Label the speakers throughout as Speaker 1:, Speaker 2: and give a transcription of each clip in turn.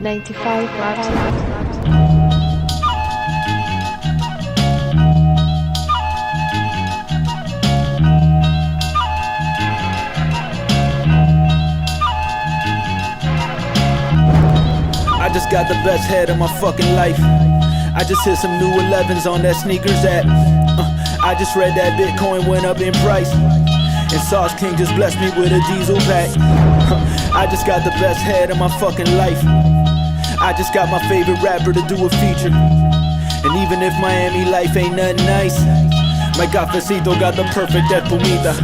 Speaker 1: 95 watts.
Speaker 2: I just got the best head of my fucking life. I just hit some new 11s on that sneakers app. I just read that Bitcoin went up in price, and Sauce King just blessed me with a diesel pack. I just got the best head of my fucking life. I just got my favorite rapper to do a feature. And even if Miami life ain't nothing nice, my cafecito got the perfect espumita.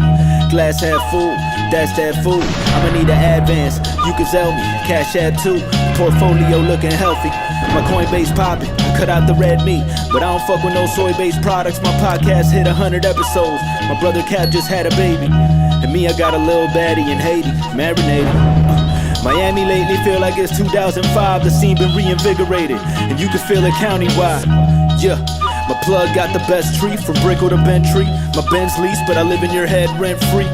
Speaker 2: Glass half full, that's that food. I'ma need an advance, you can sell me, cash app too. Portfolio looking healthy, my Coinbase popping. I cut out the red meat, but I don't fuck with no soy-based products. My podcast hit 100 episodes. My brother Cap just had a baby, and me, I got a little baddie in Haiti, marinated. Miami lately feel like it's 2005. The scene been reinvigorated, and you can feel it countywide. Yeah, my plug got the best tree, from Brickell to Bentry. My Benz lease, but I live in your head rent free.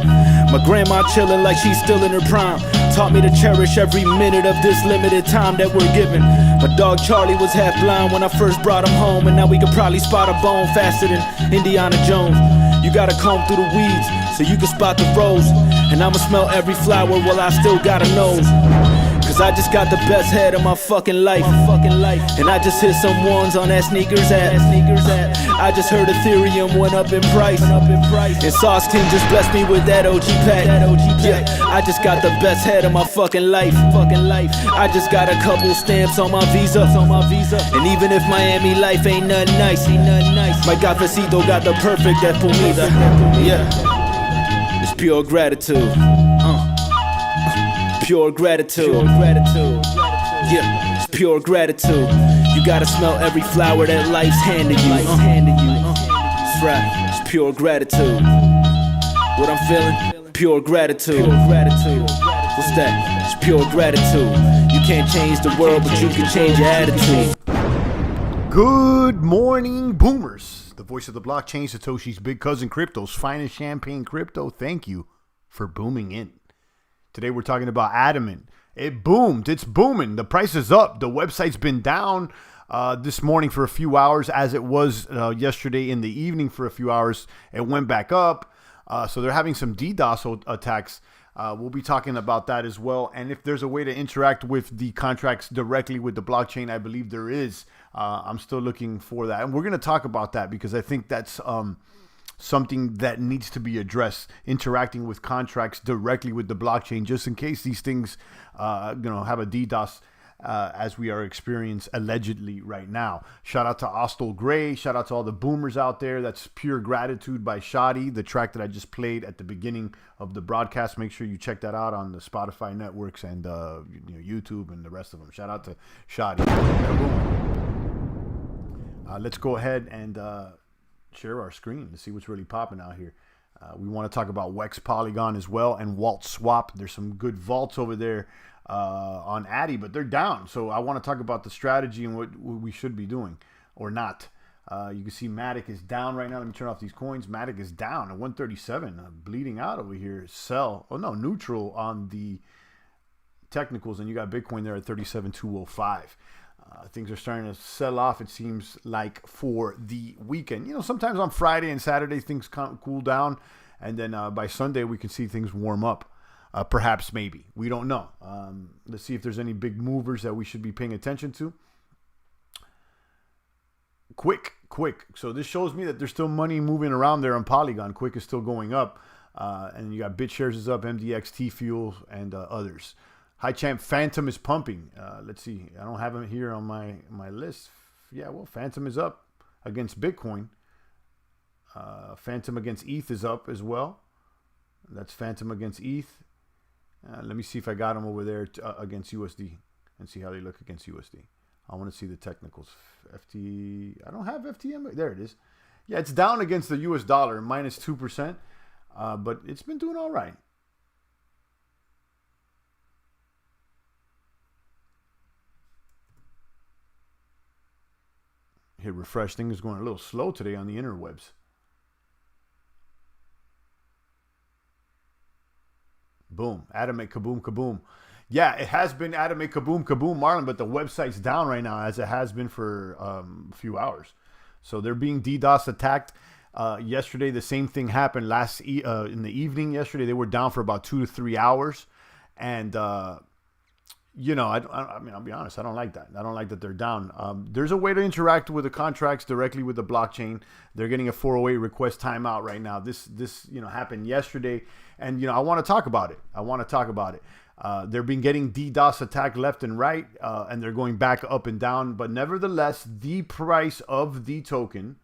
Speaker 2: My grandma chillin' like she's still in her prime. Taught me to cherish every minute of this limited time that we're given. My dog Charlie was half blind when I first brought him home, and now we could probably spot a bone faster than Indiana Jones. You gotta comb through the weeds so you can spot the rose, and I'ma smell every flower while I still got a nose. Cause I just got the best head of my fucking life. And I just hit some ones on that sneakers app. I just heard Ethereum went up in price, and Sauce King just blessed me with that OG pack. Yeah, I just got the best head of my fucking life. I just got a couple stamps on my visa. And even if Miami life ain't nothing nice, my cafecito got the perfect espumita. Yeah, it's pure gratitude. Pure gratitude. Yeah, it's pure gratitude. You gotta smell every flower that life's handed you. That's right, it's pure gratitude. What I'm feeling? Pure gratitude. What's that? It's pure gratitude. You can't change the world, but you can change your attitude.
Speaker 3: Good morning, boomers. The voice of the blockchain, Satoshi's big cousin, crypto's finest champagne crypto. Thank you for booming in. Today we're talking about Adamant. It boomed. It's booming. The price is up. The website's been down this morning for a few hours, as it was yesterday in the evening for a few hours. It went back up. So they're having some DDoS attacks. We'll be talking about that as well. And if there's a way to interact with the contracts directly with the blockchain, I believe there is. I'm still looking for that. And we're going to talk about that because I think that's something that needs to be addressed, interacting with contracts directly with the blockchain, just in case these things have a DDoS as we are experiencing allegedly right now. Shout out to Ostel Gray. Shout out to all the boomers out there. That's Pure Gratitude by Shoddy, the track that I just played at the beginning of the broadcast. Make sure you check that out on the Spotify networks and YouTube and the rest of them. Shout out to Shoddy. Let's go ahead and share our screen to see what's really popping out here. We want to talk about WEXPOLY as well and WAULT swap. There's some good vaults over there on Addy, but they're down. So I want to talk about the strategy and what we should be doing or not. You can see Matic is down right now. Let me turn off these coins. Matic is down at 137, bleeding out over here. Sell. Oh no, neutral on the technicals, and you got Bitcoin there at 37,205. Things are starting to sell off, it seems like, for the weekend. You know, sometimes on Friday and Saturday, things cool down. And then by Sunday, we can see things warm up. Perhaps, maybe. We don't know. Let's see if there's any big movers that we should be paying attention to. Quick. So this shows me that there's still money moving around there on Polygon. Quick is still going up. And you got BitShares is up, MDX, T-Fuel, and others. High Champ Phantom is pumping. Let's see. I don't have him here on my list. Yeah, well, Phantom is up against Bitcoin. Phantom against ETH is up as well. That's Phantom against ETH. Let me see if I got him over there against USD and see how they look against USD. I want to see the technicals. FT. I don't have FTM. There it is. Yeah, it's down against the US dollar, minus 2%. But it's been doing all right. Hit refresh. Things is going a little slow today on the interwebs. Boom. Adamant, kaboom, kaboom. Yeah, it has been Adamant kaboom, kaboom, Marlon, but the website's down right now as it has been for a few hours. So they're being DDoS attacked. Yesterday, the same thing happened in the evening yesterday. They were down for about 2 to 3 hours. And, you know, I mean, I'll be honest, I don't like that. I don't like that they're down. There's a way to interact with the contracts directly with the blockchain. They're getting a 408 request timeout right now. This you know, happened yesterday. And, you know, I want to talk about it. They've been getting DDoS attacked left and right, and they're going back up and down. But nevertheless, the price of the token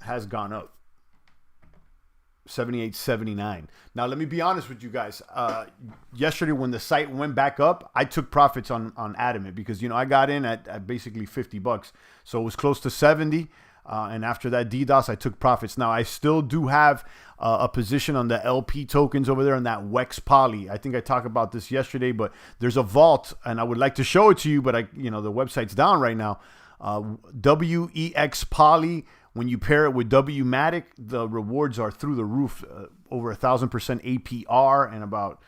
Speaker 3: has gone up. 78.79. Now, let me be honest with you guys. Yesterday, when the site went back up, I took profits on Adamant because, you know, I got in at basically $50. So it was close to 70. And after that DDoS, I took profits. Now, I still do have a position on the LP tokens over there on that WEXPOLY. I think I talked about this yesterday, but there's a vault, and I would like to show it to you, but you know, the website's down right now. WEXPOLY. When you pair it with WMatic, the rewards are through the roof, over 1,000% APR and about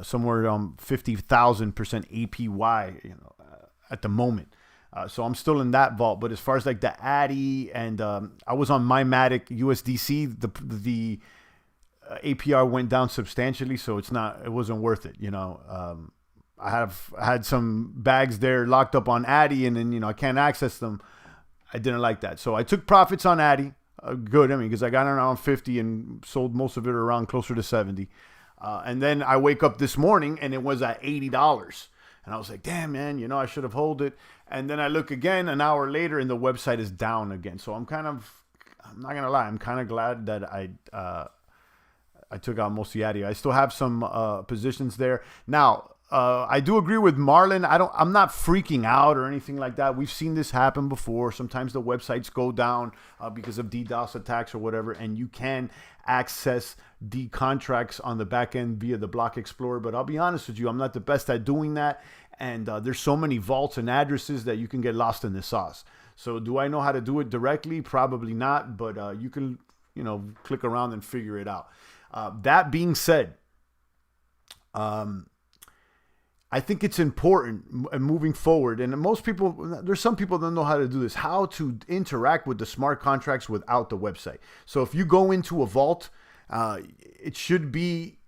Speaker 3: somewhere around 50,000% APY, you know, at the moment. So I'm still in that vault. But as far as like the Addy and I was on MyMatic USDC, the APR went down substantially, so it wasn't worth it. You know, I had some bags there locked up on Addy, and then, you know, I can't access them. I didn't like that. So I took profits on Addy. Good. I mean, because I got around 50 and sold most of it around closer to 70. And then I wake up this morning and it was at $80. And I was like, damn, man, you know, I should have held it. And then I look again an hour later and the website is down again. So I'm not going to lie, I'm kind of glad that I took out most of the Addy. I still have some positions there. Now, I do agree with Marlon. I'm not freaking out or anything like that. We've seen this happen before. Sometimes the websites go down because of DDoS attacks or whatever, and you can access the contracts on the back end via the Block Explorer. But I'll be honest with you, I'm not the best at doing that. And there's so many vaults and addresses that you can get lost in the sauce. So do I know how to do it directly? Probably not, but you can, you know, click around and figure it out. That being said, I think it's important moving forward, and most people, there's some people that don't know how to do this, how to interact with the smart contracts without the website. So if you go into a vault, it should be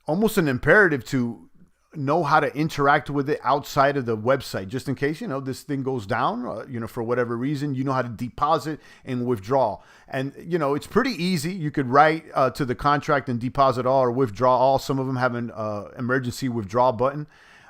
Speaker 3: almost an imperative to know how to interact with it outside of the website, just in case, you know, this thing goes down, you know, for whatever reason, you know how to deposit and withdraw. And, you know, it's pretty easy. You could write to the contract and deposit all or withdraw all. Some of them have an emergency withdraw button.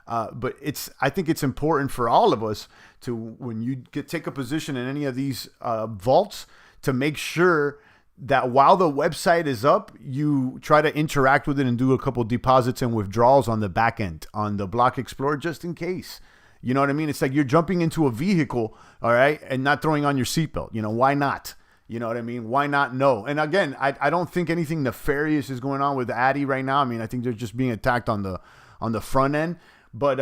Speaker 3: But I think it's important for all of us to, when you take a position in any of these vaults, to make sure that while the website is up, you try to interact with it and do a couple deposits and withdrawals on the back end, on the Block Explorer, just in case. You know what I mean? It's like you're jumping into a vehicle, all right, and not throwing on your seatbelt. You know, why not? You know what I mean? Why not? No. And again, I don't think anything nefarious is going on with Addy right now. I mean, I think they're just being attacked on the front end. But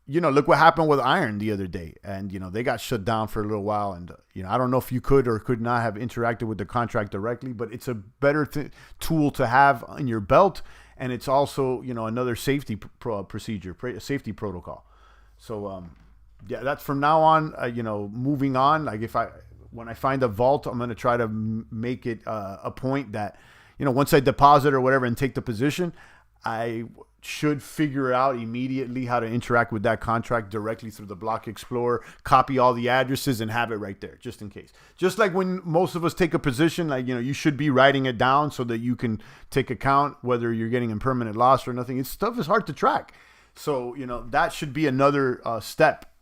Speaker 3: you know, look what happened with Iron the other day. And, you know, they got shut down for a little while. And, you know, I don't know if you could or could not have interacted with the contract directly, but it's a better tool to have in your belt. And it's also, you know, another safety procedure, safety protocol. So, yeah, that's from now on, you know, moving on. Like when I find a vault, I'm going to try to make it a point that, you know, once I deposit or whatever and take the position, I should figure out immediately how to interact with that contract directly through the Block Explorer, copy all the addresses and have it right there, just in case. Just like when most of us take a position, like, you know, you should be writing it down so that you can take account whether you're getting impermanent loss or nothing. Stuff is hard to track. So, you know, that should be another step.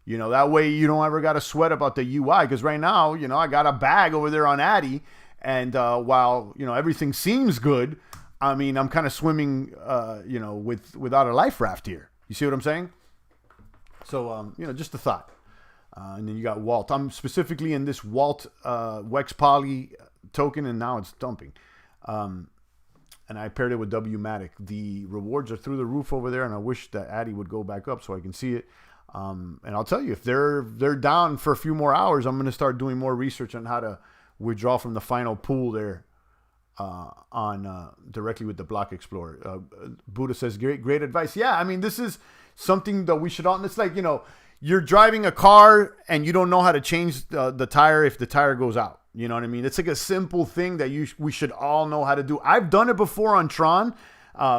Speaker 3: You know, that way you don't ever got to sweat about the UI, because right now, you know, I got a bag over there on Addy, and while, you know, everything seems good, I mean, I'm kind of swimming, you know, without a life raft here. You see what I'm saying? So, you know, just a thought. And then you got WAULT. I'm specifically in this WAULT WEXPOLY token, and now it's dumping. And I paired it with WMatic. The rewards are through the roof over there, and I wish that Addy would go back up so I can see it. And I'll tell you, if they're down for a few more hours, I'm going to start doing more research on how to withdraw from the final pool there. on directly with the Block Explorer. Buddha says, great advice. Yeah, I mean, this is something that we should all, it's like, you're driving a car and you don't know how to change the tire if the tire goes out. You know what I mean? It's like a simple thing that we should all know how to do. I've done it before on Tron.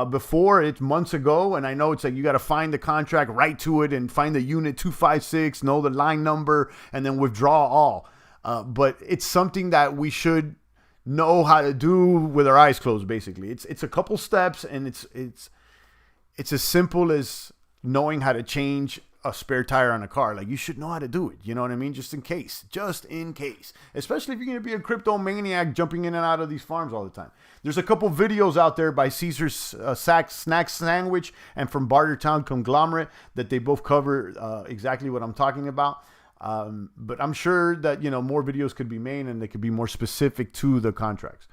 Speaker 3: Before, it's months ago, and I know it's like you got to find the contract, write to it, and find the unit 256, know the line number, and then withdraw all. But it's something that we should know how to do with our eyes closed. Basically, it's a couple steps, and it's as simple as knowing how to change a spare tire on a car. Like, you should know how to do it. You know what I mean? Just in case. Especially if you're going to be a crypto maniac jumping in and out of these farms all the time. There's a couple videos out there by Caesar's Snack Sandwich and from Bartertown Conglomerate that they both cover exactly what I'm talking about. But I'm sure that, more videos could be made and they could be more specific to the contracts.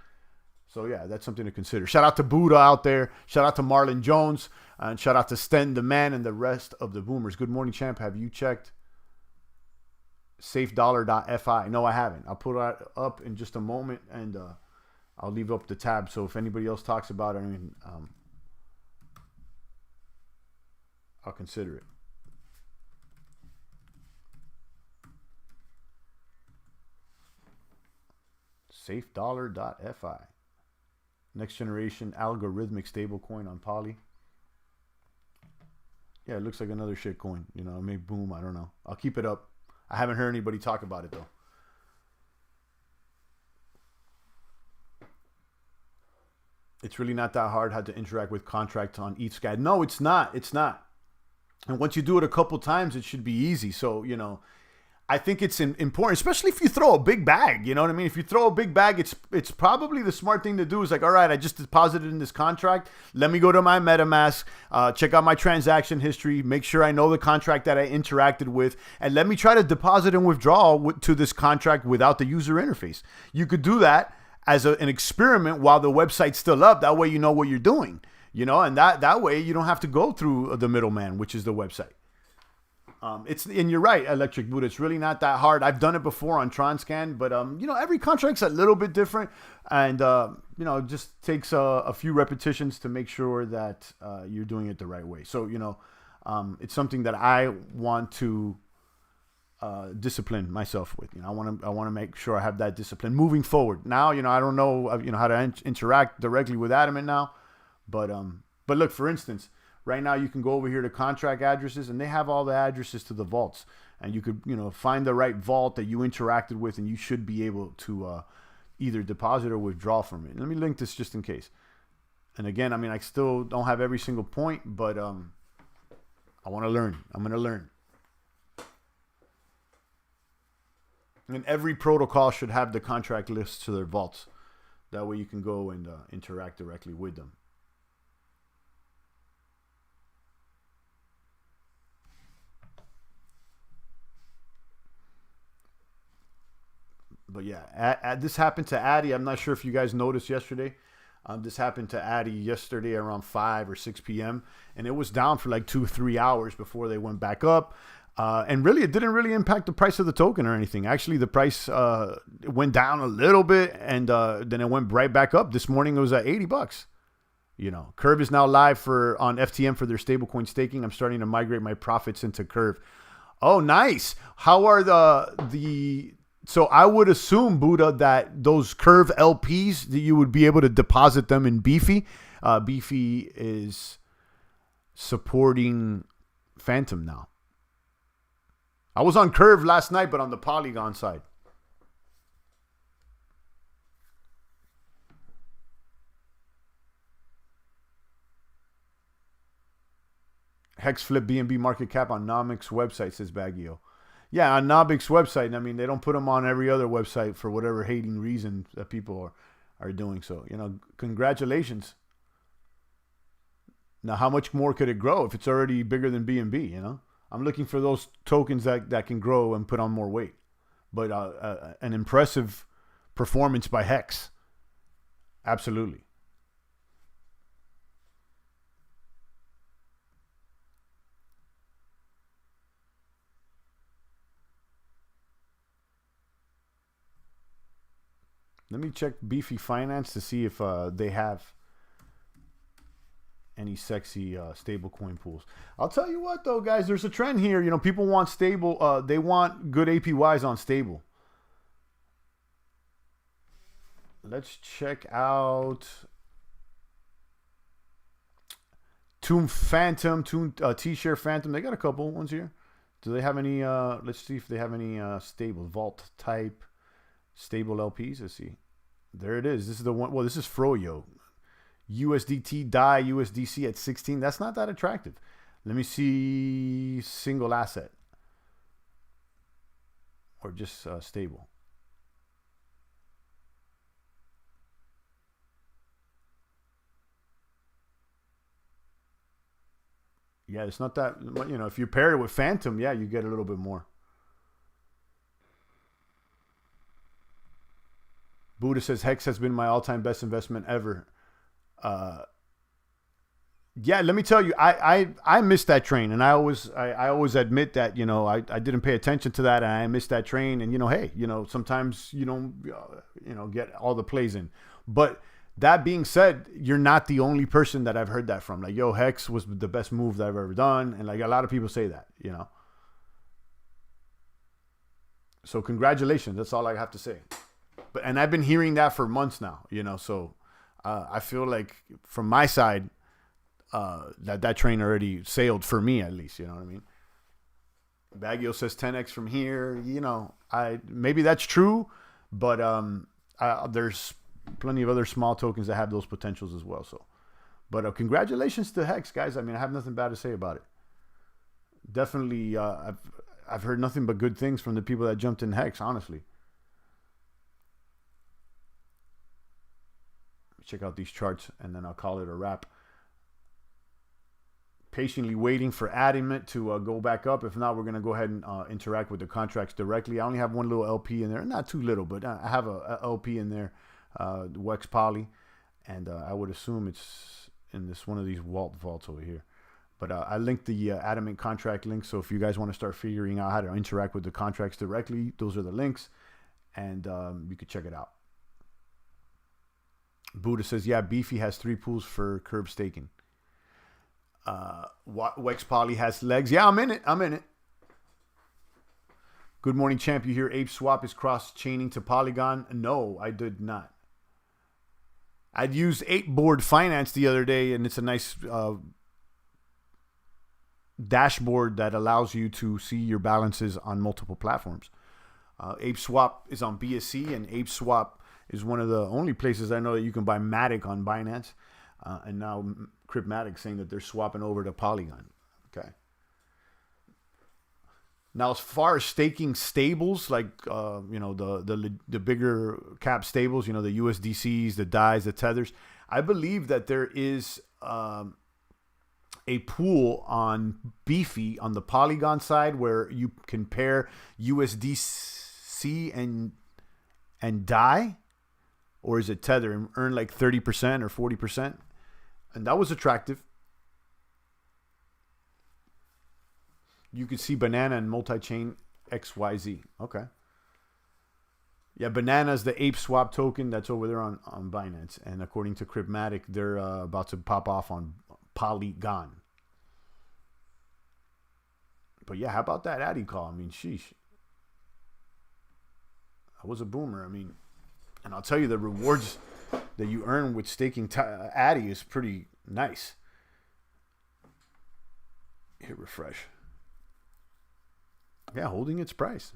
Speaker 3: So yeah, that's something to consider. Shout out to Buddha out there. Shout out to Marlon Jones. And shout out to Sten the Man and the rest of the boomers. Good morning, champ. Have you checked safedollar.fi? No, I haven't. I'll put it up in just a moment, and I'll leave up the tab. So if anybody else talks about it, I'll consider it. Safedollar.fi. Next generation algorithmic stablecoin on Poly. Yeah, it looks like another shit coin. It may boom. I don't know. I'll keep it up. I haven't heard anybody talk about it, though. It's really not that hard how to interact with contracts on ETHSCAD. No, it's not. It's not. And once you do it a couple times, it should be easy. So, I think it's important, especially if you throw a big bag. You know what I mean? If you throw a big bag, it's probably the smart thing to do is like, all right, I just deposited in this contract. Let me go to my MetaMask, check out my transaction history, make sure I know the contract that I interacted with, and let me try to deposit and withdraw to this contract without the user interface. You could do that as an experiment while the website's still up. That way you know what you're doing, and that way you don't have to go through the middleman, which is the website. And you're right, Electric Buddha. It's really not that hard. I've done it before on TronScan, but every contract's a little bit different, and it just takes a few repetitions to make sure that you're doing it the right way. So it's something that I want to discipline myself with. I want to make sure I have that discipline moving forward. Now, I don't know how to interact directly with Adamant now, but look, for instance. Right now, you can go over here to contract addresses, and they have all the addresses to the vaults. And you could, find the right vault that you interacted with, and you should be able to either deposit or withdraw from it. Let me link this just in case. And again, I still don't have every single point, but I want to learn. I'm going to learn. And every protocol should have the contract lists to their vaults. That way you can go and interact directly with them. But yeah, this happened to Addy. I'm not sure if you guys noticed yesterday. This happened to Addy yesterday around 5 or 6 p.m. And it was down for like 2 or 3 hours before they went back up. And really, it didn't really impact the price of the token or anything. Actually, the price went down a little bit, and then it went right back up. This morning, it was at $80. Curve is now live on FTM for their stablecoin staking. I'm starting to migrate my profits into Curve. Oh, nice. How are the So I would assume, Buddha, that those Curve LPs, that you would be able to deposit them in Beefy. Beefy is supporting Phantom now. I was on Curve last night, but on the Polygon side. Hex flip BNB market cap on Nomics website, says Baggio. Yeah, on Nobic's website. They don't put them on every other website for whatever hating reason that people are doing. So, congratulations. Now, how much more could it grow if it's already bigger than BNB, I'm looking for those tokens that can grow and put on more weight. But an impressive performance by Hex. Absolutely. Let me check Beefy Finance to see if they have any sexy stablecoin pools. I'll tell you what, though, guys, there's a trend here. You know, people want stable. They want good APYs on stable. Let's check out Tomb Phantom, T-Share Phantom. They got a couple ones here. Do they have any? Let's see if they have any stable vault type stable LPs. Let's see. There it is. This is the one. Well, this is Froyo. USDT DAI USDC at 16. That's not that attractive. Let me see single asset or just stable. Yeah, it's not that, you know, if you pair it with Phantom, yeah, you get a little bit more. Buddha says Hex has been my all-time best investment ever. Yeah, let me tell you, I missed that train, and I always admit that, you know, I didn't pay attention to that, and I missed that train, and, you know, hey, you know, sometimes you don't, you know, get all the plays in. But that being said, you're not the only person that I've heard that from. Like, yo, Hex was the best move that I've ever done, and like a lot of people say that, you know. So congratulations, that's all I have to say. And I've been hearing that for months now, you know, so I feel like from my side, that train already sailed for me, at least, you know what I mean? Baggio says 10x from here, you know, maybe that's true, but there's plenty of other small tokens that have those potentials as well. So, but congratulations to Hex, guys. I mean, I have nothing bad to say about it. Definitely, I've heard nothing but good things from the people that jumped in Hex, honestly. Check out these charts, and then I'll call it a wrap. Patiently waiting for Adamant to go back up. If not, we're going to go ahead and interact with the contracts directly. I only have one little LP in there. Not too little, but I have a LP in there, WEXPOLY, and I would assume it's in this one of these WAULT vaults over here. But I linked the Adamant contract link, so if you guys want to start figuring out how to interact with the contracts directly, those are the links, and you could check it out. Buddha says, yeah, Beefy has 3 pools for curb staking. WEXPOLY has legs. Yeah, I'm in it. Good morning, champ. You hear Ape Swap is cross-chaining to Polygon? No, I did not. I'd used 8board Finance the other day, and it's a nice dashboard that allows you to see your balances on multiple platforms. Ape Swap is on BSC, and Ape Swap is one of the only places I know that you can buy Matic on Binance. And now Cryptmatic saying that they're swapping over to Polygon. Okay. Now, as far as staking stables, like you know, the bigger cap stables, you know, the USDCs, the DAIs, the tethers, I believe that there is a pool on Beefy on the Polygon side where you can pair USDC and DAI, or is it tether, and earn like 30% or 40%. And that was attractive. You could see Banana and multi-chain XYZ. Okay. Yeah, Banana is the Ape Swap token that's over there on Binance. And according to Cryptmatic, they're about to pop off on Polygon. But yeah, how about that Addy call? I mean, sheesh. I was a boomer. I mean, and I'll tell you, the rewards that you earn with staking Addy is pretty nice. Hit refresh. Yeah, holding its price.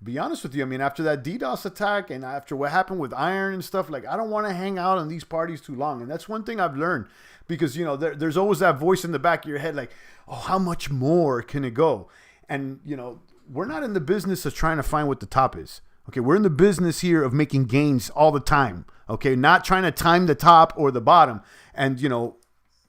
Speaker 3: Be honest with you, I mean, after that DDoS attack and after what happened with Iron and stuff, like, I don't want to hang out on these parties too long. And that's one thing I've learned, because, you know, there's always that voice in the back of your head, like, oh, how much more can it go? And, you know, we're not in the business of trying to find what the top is. Okay, we're in the business here of making gains all the time. Okay, not trying to time the top or the bottom. And, you know,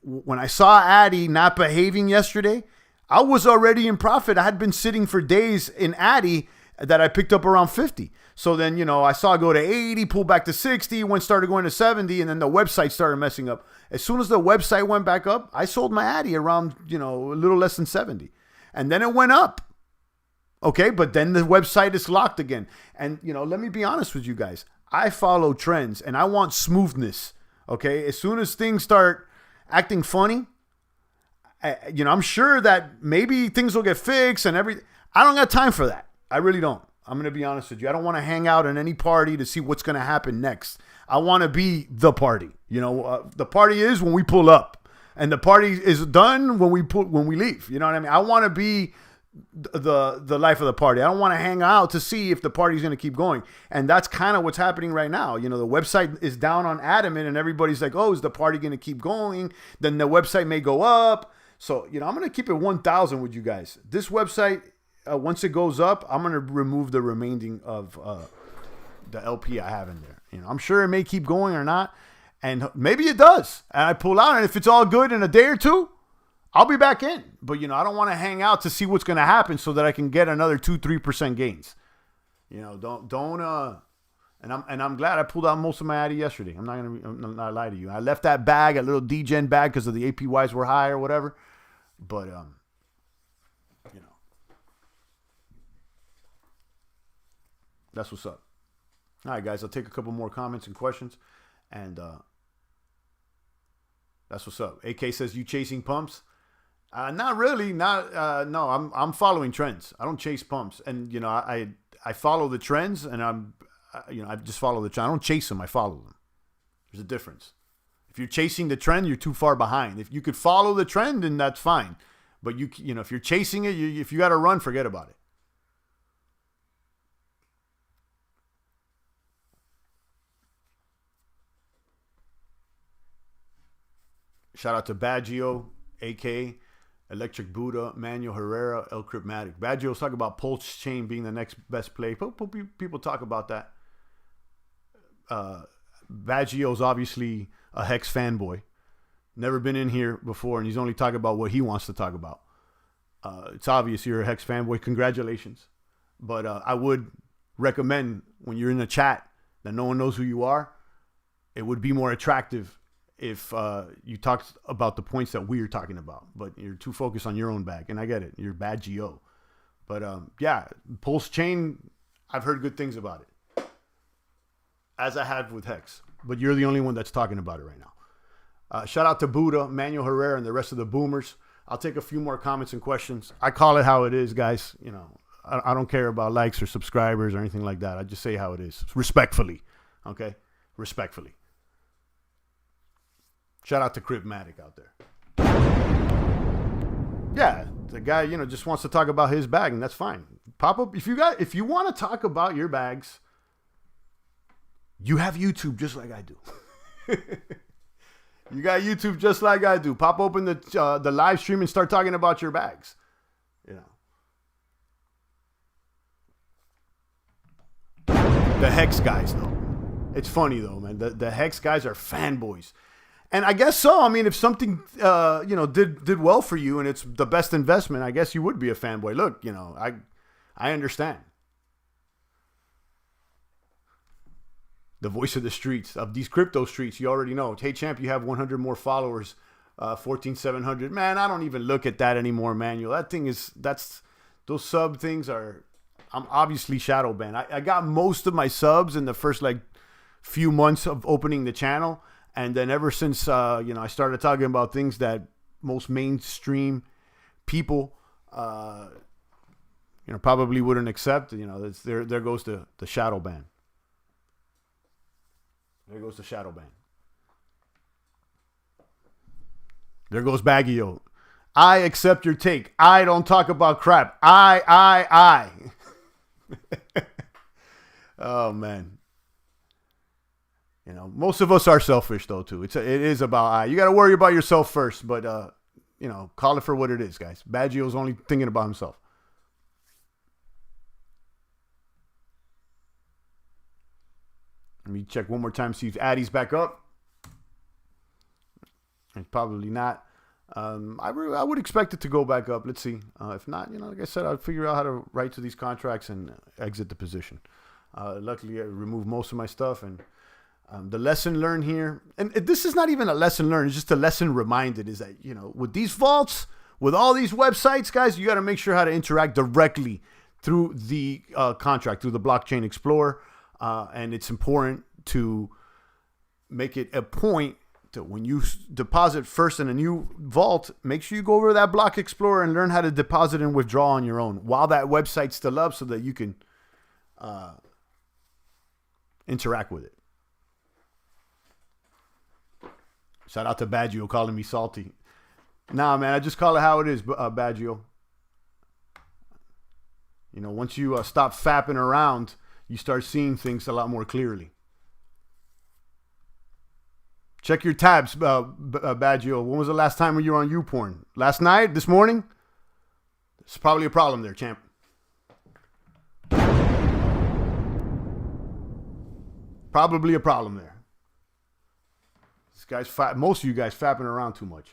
Speaker 3: when I saw Addy not behaving yesterday, I was already in profit. I had been sitting for days in Addy that I picked up around 50. So then, you know, I saw it go to 80, pull back to 60, when started going to 70, and then the website started messing up. As soon as the website went back up, I sold my Addy around, you know, a little less than 70. And then it went up. Okay, but then the website is locked again. And, you know, let me be honest with you guys. I follow trends and I want smoothness. Okay. As soon as things start acting funny, I'm sure that maybe things will get fixed and everything. I don't got time for that. I really don't. I'm going to be honest with you. I don't want to hang out in any party to see what's going to happen next. I want to be the party. The party is when we pull up, and the party is done when we leave. You know what I mean? I want to be the life of the party. I don't want to hang out to see if the party's going to keep going. And that's kind of what's happening right now. The website is down on Adamant, and everybody's like, oh, is the party going to keep going? Then the website may go up. So, I'm going to keep it 1,000 with you guys. This website, once it goes up, I'm going to remove the remaining of the LP I have in there. I'm sure it may keep going or not. And maybe it does. And I pull out. And if it's all good in a day or two, I'll be back in. But, I don't want to hang out to see what's going to happen so that I can get another 2-3% gains. And I'm glad I pulled out most of my Addy yesterday. I'm not lie to you. I left that bag, a little DGen bag, because of the APYs were high or whatever. But, that's what's up. All right, guys, I'll take a couple more comments and questions. And that's what's up. AK says, you chasing pumps? Not really. No, I'm following trends. I don't chase pumps. And, I follow the trends, and I just follow the trend. I don't chase them. I follow them. There's a difference. If you're chasing the trend, you're too far behind. If you could follow the trend, then that's fine. But if you're chasing it, if you got to run, forget about it. Shout out to Baggio, AK, Electric Buddha, Manuel Herrera, El Cryptmatic. Baggio's talking about Pulse Chain being the next best play. People talk about that. Baggio's obviously a Hex fanboy. Never been in here before, and he's only talking about what he wants to talk about. It's obvious you're a Hex fanboy. Congratulations. But I would recommend when you're in a chat that no one knows who you are, it would be more attractive if you talked about the points that we're talking about. But you're too focused on your own bag, and I get it. You're Baggio. But yeah, Pulse Chain, I've heard good things about it, as I have with Hex. But you're the only one that's talking about it right now. Shout out to Buddha, Manuel Herrera, and the rest of the boomers. I'll take a few more comments and questions. I call it how it is, guys. I don't care about likes or subscribers or anything like that. I just say how it is, respectfully. Okay? Respectfully. Shout out to Cryptmatic out there. Yeah, the guy, just wants to talk about his bag, and that's fine. Pop up if you want to talk about your bags. You have YouTube just like I do. You got YouTube just like I do. Pop open the live stream and start talking about your bags. The Hex guys, though. It's funny, though, man. The Hex guys are fanboys. And I guess so. I mean, if something, did well for you and it's the best investment, I guess you would be a fanboy. Look, I understand. The voice of the streets, of these crypto streets, you already know. Hey, champ, you have 100 more followers, 14,700. Man, I don't even look at that anymore, Manuel. That thing is, those sub things are, I'm obviously shadow banned. I got most of my subs in the first, few months of opening the channel. And then ever since, I started talking about things that most mainstream people, probably wouldn't accept, there goes the shadow ban. There goes the shadow ban. There goes Baggio. I accept your take. I don't talk about crap. I. Oh, man. Most of us are selfish, though, too. It is about I. You got to worry about yourself first, but, call it for what it is, guys. Baggio's only thinking about himself. Let me check one more time, see if Addy's back up. And probably not. I would expect it to go back up. Let's see. If not, like I said, I'll figure out how to write to these contracts and exit the position. Luckily, I removed most of my stuff. And the lesson learned here, and this is not even a lesson learned, it's just a lesson reminded, is that, with these vaults, with all these websites, guys, you got to make sure how to interact directly through the contract, through the Blockchain Explorer. And it's important to make it a point to, when you deposit first in a new vault, make sure you go over to that Block Explorer and learn how to deposit and withdraw on your own while that website's still up, so that you can interact with it. Shout out to Baggio calling me salty. Nah, man, I just call it how it is, Baggio. You know, once you stop fapping around, you start seeing things a lot more clearly. Check your tabs, Baggio. When was the last time you were on YouPorn? Last night? This morning? There's probably a problem there, champ. Probably a problem there. This guy's most of you guys fapping around too much.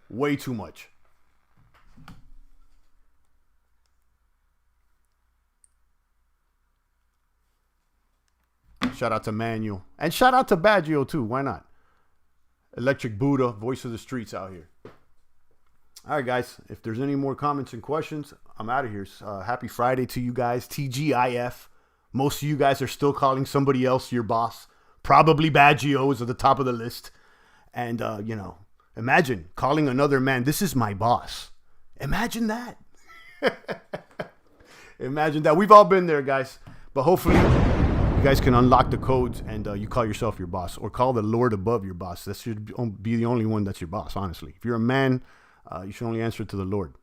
Speaker 3: Way too much. Shout out to Manuel. And shout out to Baggio too. Why not? Electric Buddha, voice of the streets out here. All right, guys. If there's any more comments and questions, I'm out of here. Happy Friday to you guys. TGIF. Most of you guys are still calling somebody else your boss. Probably Baggio is at the top of the list. And, you know, imagine calling another man, this is my boss. Imagine that. Imagine that. We've all been there, guys. But hopefully you guys can unlock the codes and you call yourself your boss, or call the Lord above your boss. That should be the only one that's your boss, honestly. If you're a man, you should only answer to the Lord.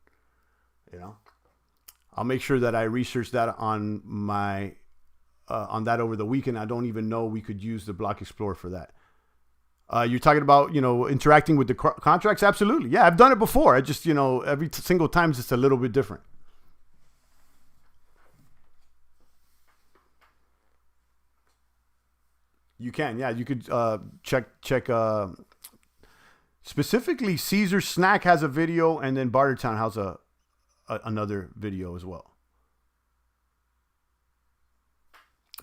Speaker 3: You know, I'll make sure that I research that on my on that over the weekend. I don't even know we could use the Block Explorer for that. You're talking about, you know, interacting with the contracts? Absolutely. Yeah, I've done it before. I just, you know, every single time it's a little bit different. You can, yeah. You could check. Specifically, Caesar Snack has a video, and then Bartertown has another video as well.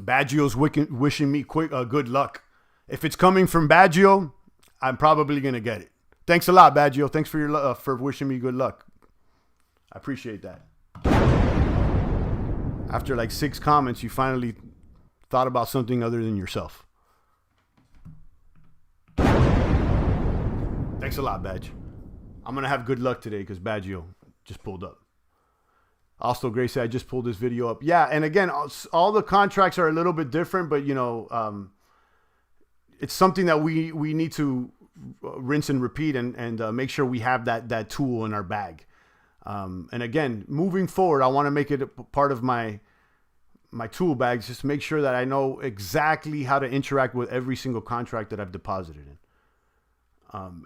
Speaker 3: Baggio's wishing me good luck. If it's coming from Baggio, I'm probably gonna get it. Thanks a lot, Baggio. Thanks for your for wishing me good luck. I appreciate that. After like 6 comments, you finally thought about something other than yourself. Thanks a lot, Badge. I'm gonna have good luck today because Baggio just pulled up. Also, Grace said I just pulled this video up. Yeah, and again, all the contracts are a little bit different, but you know, it's something that we need to rinse and repeat and make sure we have that tool in our bag. And again, moving forward, I want to make it a part of my tool bags, just to make sure that I know exactly how to interact with every single contract that I've deposited in.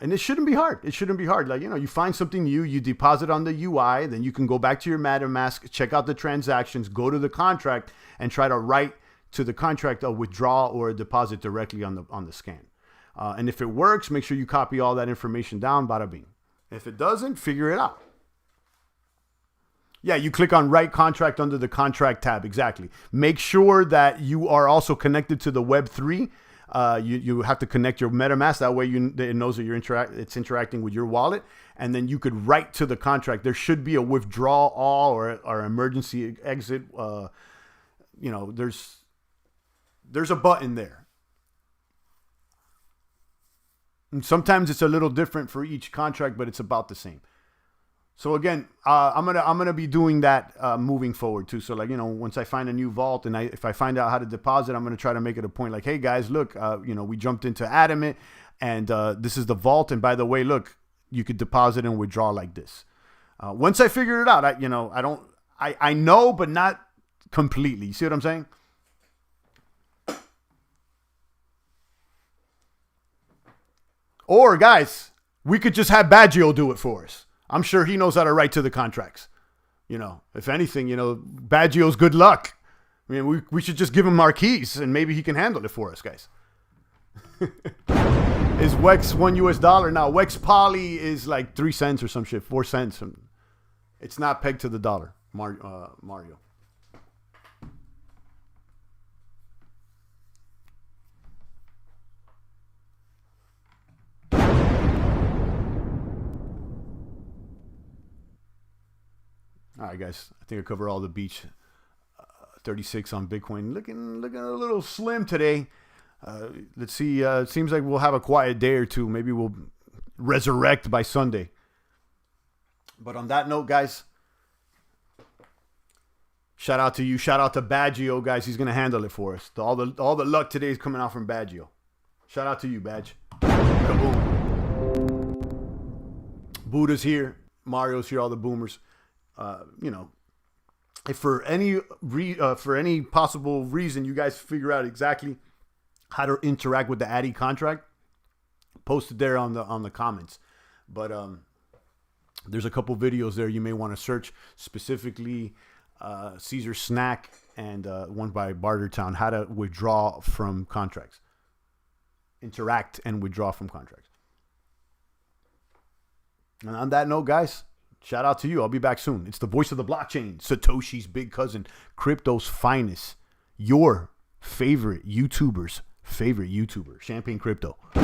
Speaker 3: And it shouldn't be hard. It shouldn't be hard. Like, you know, you find something new, you deposit on the UI, then you can go back to your MetaMask, check out the transactions, go to the contract, and try to write to the contract a withdraw or a deposit directly on the scan. And if it works, make sure you copy all that information down, bada bing. If it doesn't, figure it out. Yeah, you click on write contract under the contract tab. Exactly. Make sure that you are also connected to the Web3. You have to connect your MetaMask. That way it knows that it's interacting with your wallet. And then you could write to the contract. There should be a withdraw all or emergency exit. You know, there's a button there. And sometimes it's a little different for each contract, but it's about the same. So again, I'm gonna be doing that moving forward too. So like, you know, once I find a new vault and if I find out how to deposit, I'm gonna try to make it a point like, hey guys, look, you know, we jumped into Adamant, and this is the vault, and by the way, look, you could deposit and withdraw like this. Once I figure it out, I know, but not completely. You see what I'm saying? Or guys, we could just have Baggio do it for us. I'm sure he knows how to write to the contracts. You know, if anything, you know, Baggio's good luck. I mean, we should just give him our keys and maybe he can handle it for us, guys. Is WEX $1 now? WEXPOLY is like 3 cents or some shit, 4 cents. It's not pegged to the dollar, Mario. All right, guys. I think I covered all the beach 36 on Bitcoin. Looking a little slim today. Let's see. It seems like we'll have a quiet day or two. Maybe we'll resurrect by Sunday. But on that note, guys, shout out to you. Shout out to Badgio, guys. He's gonna handle it for us. All the luck today is coming out from Badgio. Shout out to you, Badge. Kaboom. Buddha's here. Mario's here. All the boomers. If for any possible reason you guys figure out exactly how to interact with the Addy contract, post it there on the comments. But there's a couple videos there you may want to search, specifically Caesar Snack and one by Bartertown, how to withdraw from contracts, interact and withdraw from contracts. And on that note, guys, shout out to you. I'll be back soon. It's the voice of the blockchain, Satoshi's big cousin, crypto's finest, your favorite YouTuber, Champagne Crypto.